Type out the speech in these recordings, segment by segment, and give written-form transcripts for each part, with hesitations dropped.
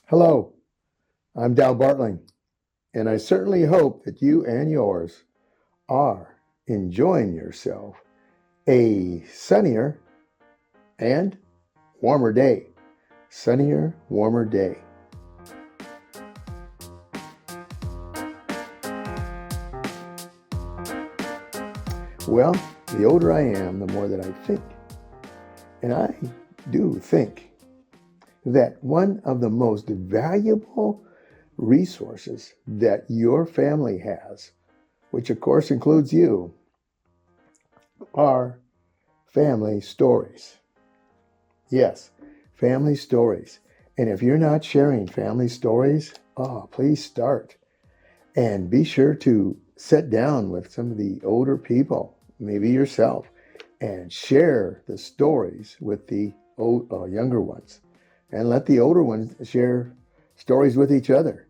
Hello, I'm Bartling, and I certainly hope that you and yours are enjoying yourself a sunnier and warmer day. Sunnier, warmer day. Well, the older I am, the more that I think. And I do think that one of the most valuable resources that your family has, which of course includes you, are family stories. Yes, family stories. And if you're not sharing family stories, please start. And be sure to sit down with some of the older people, maybe yourself, and share the stories with the younger ones. And let the older ones share stories with each other.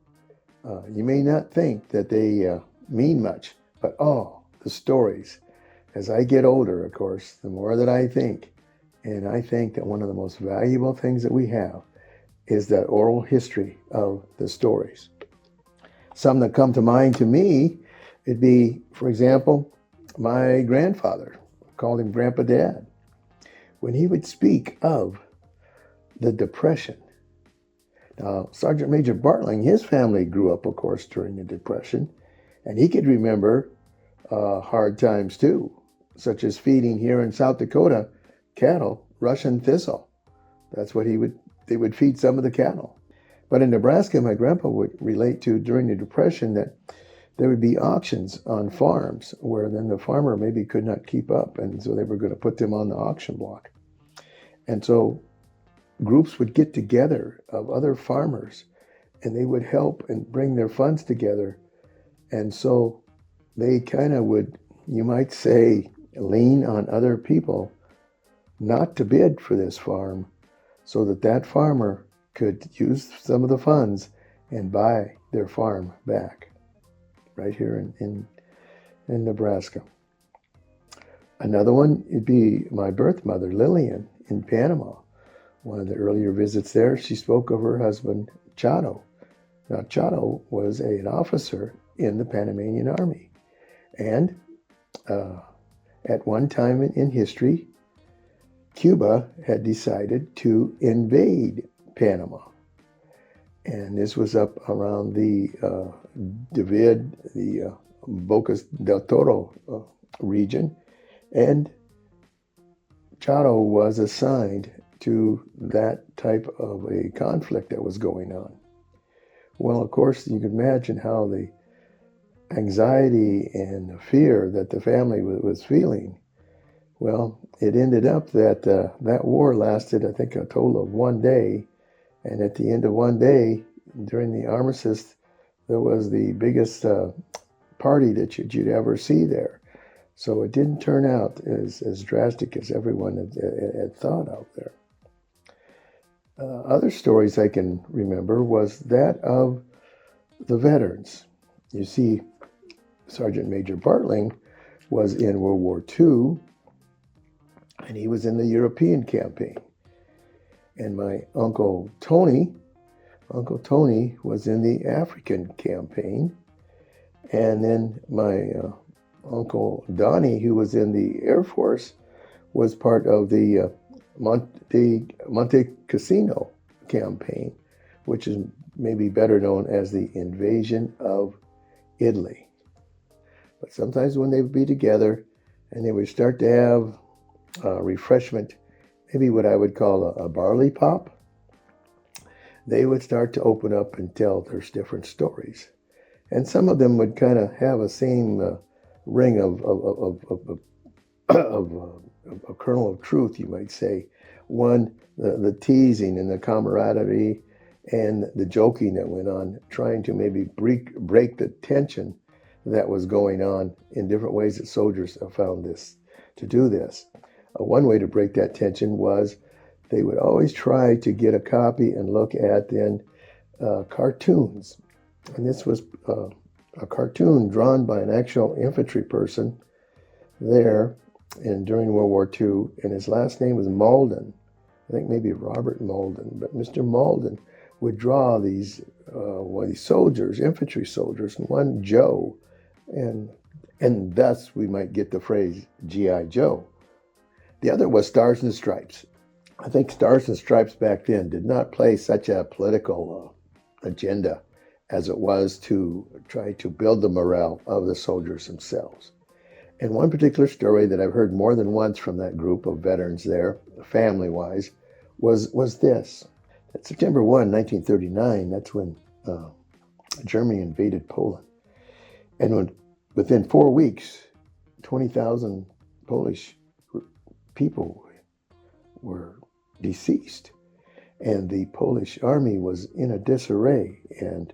You may not think that they mean much, but the stories. As I get older, of course, the more that I think, and I think that one of the most valuable things that we have is that oral history of the stories. Some that come to mind to me, it'd be, for example, my grandfather, called him Grandpa Dad, when he would speak of the Depression. Now, Sergeant Major Bartling, his family grew up, of course, during the Depression, and he could remember hard times too, such as feeding here in South Dakota cattle Russian thistle. That's what they would feed some of the cattle. But in Nebraska, my grandpa would relate to during the Depression that there would be auctions on farms where then the farmer maybe could not keep up, and so they were going to put them on the auction block. And so groups would get together of other farmers, and they would help and bring their funds together. And so they kind of would, you might say, lean on other people not to bid for this farm so that that farmer could use some of the funds and buy their farm back right here in Nebraska. Another one would be my birth mother, Lillian, in Panama. One of the earlier visits there, she spoke of her husband, Chato. Now, Chato was an officer in the Panamanian Army. And at one time in history, Cuba had decided to invade Panama. And this was up around the David, the Bocas del Toro region. And Chato was assigned to that type of a conflict that was going on. Well, of course, you can imagine how the anxiety and the fear that the family was feeling. Well, it ended up that that war lasted, I think, a total of 1 day. And at the end of 1 day, during the armistice, there was the biggest party that you'd ever see there. So it didn't turn out as drastic as everyone had thought out there. Other stories I can remember was that of the veterans. You see, Sergeant Major Bartling was in World War II, and he was in the European campaign. And my Uncle Tony was in the African campaign. And then my Uncle Donnie, who was in the Air Force, was part of the Monte Cassino campaign, which is maybe better known as the invasion of Italy. But sometimes when they would be together and they would start to have refreshment, maybe what I would call a barley pop, they would start to open up and tell their different stories. And some of them would kind of have a same ring of a kernel of truth, you might say. One, the teasing and the camaraderie and the joking that went on, trying to maybe break the tension that was going on in different ways that soldiers have found this to do this. One way to break that tension was they would always try to get a copy and look at then cartoons. And this was a cartoon drawn by an actual infantry person there during World War II, and his last name was Malden. I think maybe Robert Malden, but Mr. Malden would draw these soldiers, infantry soldiers, and one Joe, and thus we might get the phrase G.I. Joe. The other was Stars and Stripes. I think Stars and Stripes back then did not play such a political agenda as it was to try to build the morale of the soldiers themselves. And one particular story that I've heard more than once from that group of veterans there, family-wise, was this. That September 1, 1939, that's when Germany invaded Poland. And within 4 weeks, 20,000 Polish people were deceased. And the Polish army was in a disarray, and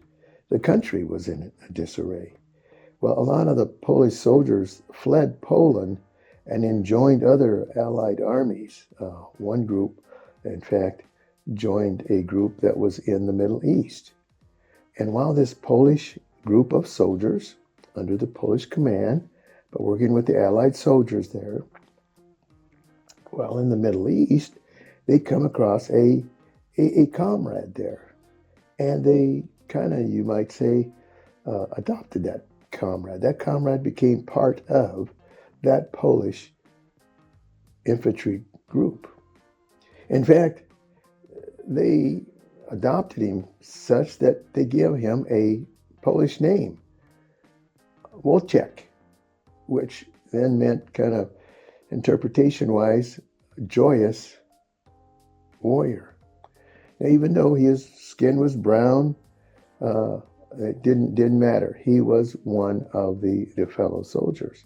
the country was in a disarray. Well, a lot of the Polish soldiers fled Poland and then joined other Allied armies. One group, in fact, joined a group that was in the Middle East. And while this Polish group of soldiers, under the Polish command, but working with the Allied soldiers there, while in the Middle East, they come across a comrade there. And they kind of, you might say, adopted that comrade. That comrade became part of that Polish infantry group. In fact, they adopted him such that they give him a Polish name, Wojtek, which then meant, kind of interpretation-wise, joyous warrior. Now, even though his skin was brown, it didn't matter. He was one of the fellow soldiers.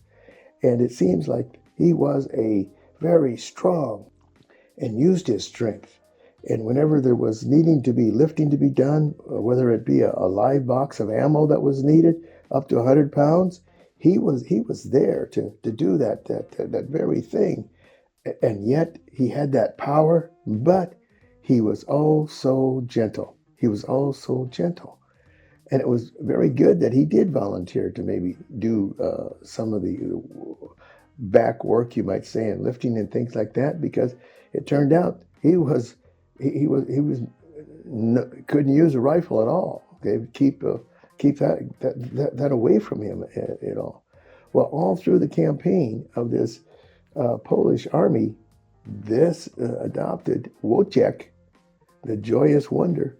And it seems like he was a very strong and used his strength. And whenever there was needing to be lifting to be done, whether it be a live box of ammo that was needed, up to 100 pounds, he was there to do that very thing. And yet he had that power, but he was oh so gentle. He was oh so gentle. And it was very good that he did volunteer to maybe do some of the back work, you might say, and lifting and things like that, because it turned out he couldn't use a rifle at all. They would keep that away from him at all. Well, all through the campaign of this Polish army, this adopted Wojtek, the joyous wonder,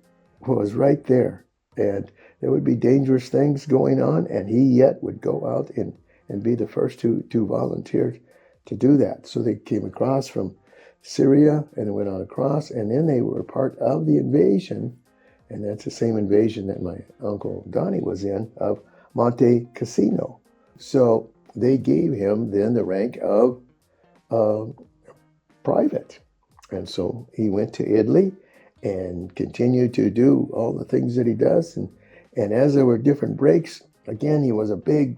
was right there. And there would be dangerous things going on, and he yet would go out and be the first to volunteer to do that. So they came across from Syria and went on across, and then they were part of the invasion, and that's the same invasion that my Uncle Donnie was in, of Monte Cassino. So they gave him then the rank of private. And so he went to Italy and continued to do all the things that he does. And as there were different breaks, again, he was a big,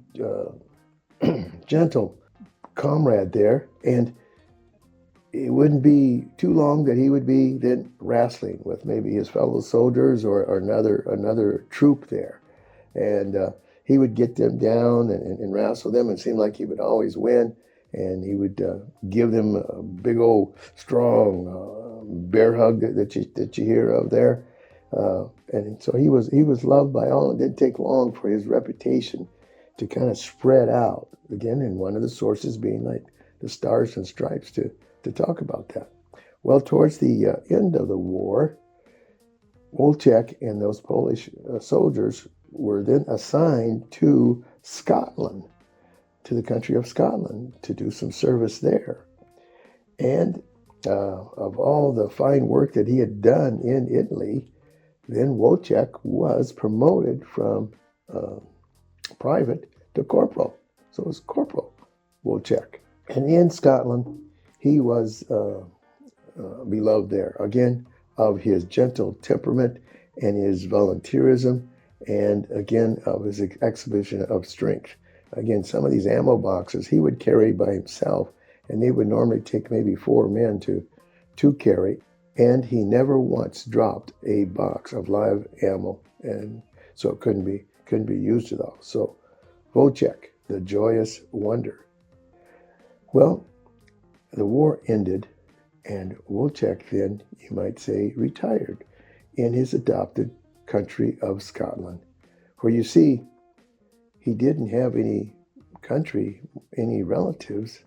gentle comrade there. And it wouldn't be too long that he would be then wrestling with maybe his fellow soldiers or another troop there. And he would get them down and wrestle them. It seemed like he would always win. And he would give them a big old strong bear hug that you hear of there. And so he was loved by all. It didn't take long for his reputation to kind of spread out. Again, and one of the sources being like the Stars and Stripes to talk about that. Well, towards the end of the war, Wojtek and those Polish soldiers were then assigned to Scotland, to the country of Scotland, to do some service there. And of all the fine work that he had done in Italy, then Wojtek was promoted from private to corporal. So it was Corporal Wojtek. And in Scotland, he was beloved there, again, of his gentle temperament and his volunteerism, and again, of his exhibition of strength. Again, some of these ammo boxes he would carry by himself, and they would normally take maybe 4 men to carry, and he never once dropped a box of live ammo, and so it couldn't be used at all. So Wojtek, the joyous wonder. Well, the war ended, and Wojtek then, you might say, retired. in his adopted country of Scotland. For you see, he didn't have any country, any relatives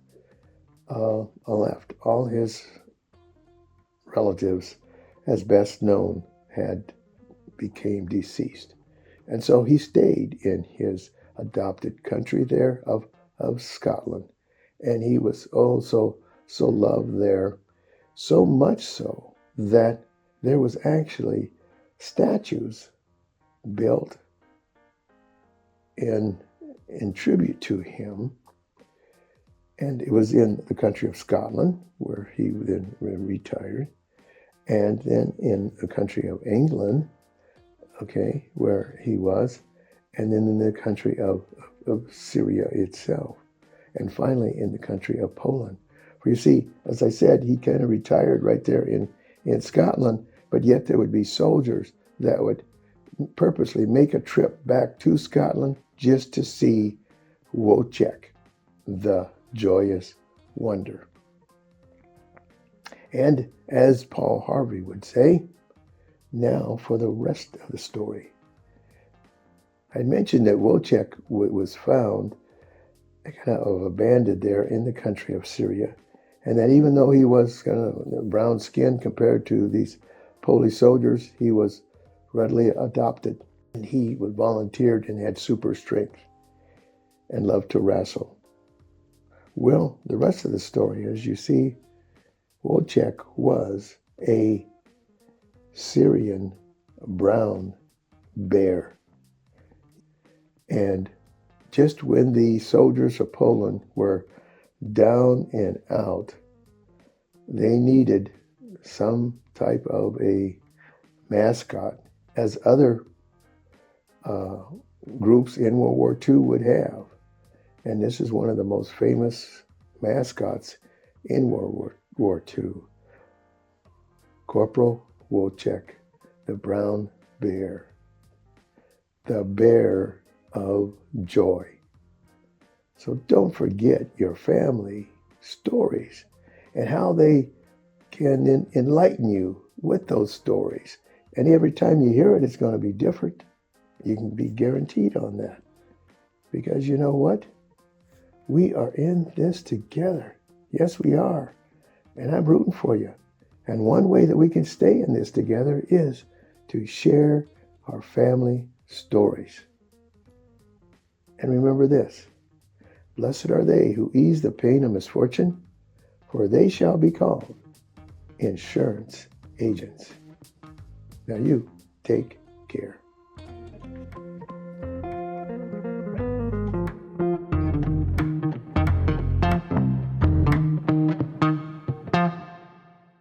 left. All his relatives, as best known, had became deceased. And so he stayed in his adopted country there of Scotland. And he was so loved there, so much so that there was actually statues built in tribute to him. And it was in the country of Scotland, where he then retired, and then in the country of England, okay, where he was, and then in the country of Syria itself, and finally in the country of Poland. For you see, as I said, he kind of retired right there in Scotland, but yet there would be soldiers that would purposely make a trip back to Scotland just to see Wojtek, the joyous wonder. And as Paul Harvey would say, now for the rest of the story. I mentioned that Wojtek was found kind of abandoned there in the country of Syria, and that even though he was kind of brown skinned compared to these Polish soldiers, he was readily adopted, and he was volunteered and had super strength and loved to wrestle. Well, the rest of the story, as you see, Wojtek was a Syrian brown bear. And just when the soldiers of Poland were down and out, they needed some type of a mascot, as other groups in World War II would have. And this is one of the most famous mascots in World War II. Corporal Wojtek, the brown bear, the bear of joy. So don't forget your family stories and how they can enlighten you with those stories. And every time you hear it, it's going to be different. You can be guaranteed on that. Because you know what? We are in this together. Yes, we are. And I'm rooting for you. And one way that we can stay in this together is to share our family stories. And remember this: blessed are they who ease the pain of misfortune, for they shall be called insurance agents. Now you take care.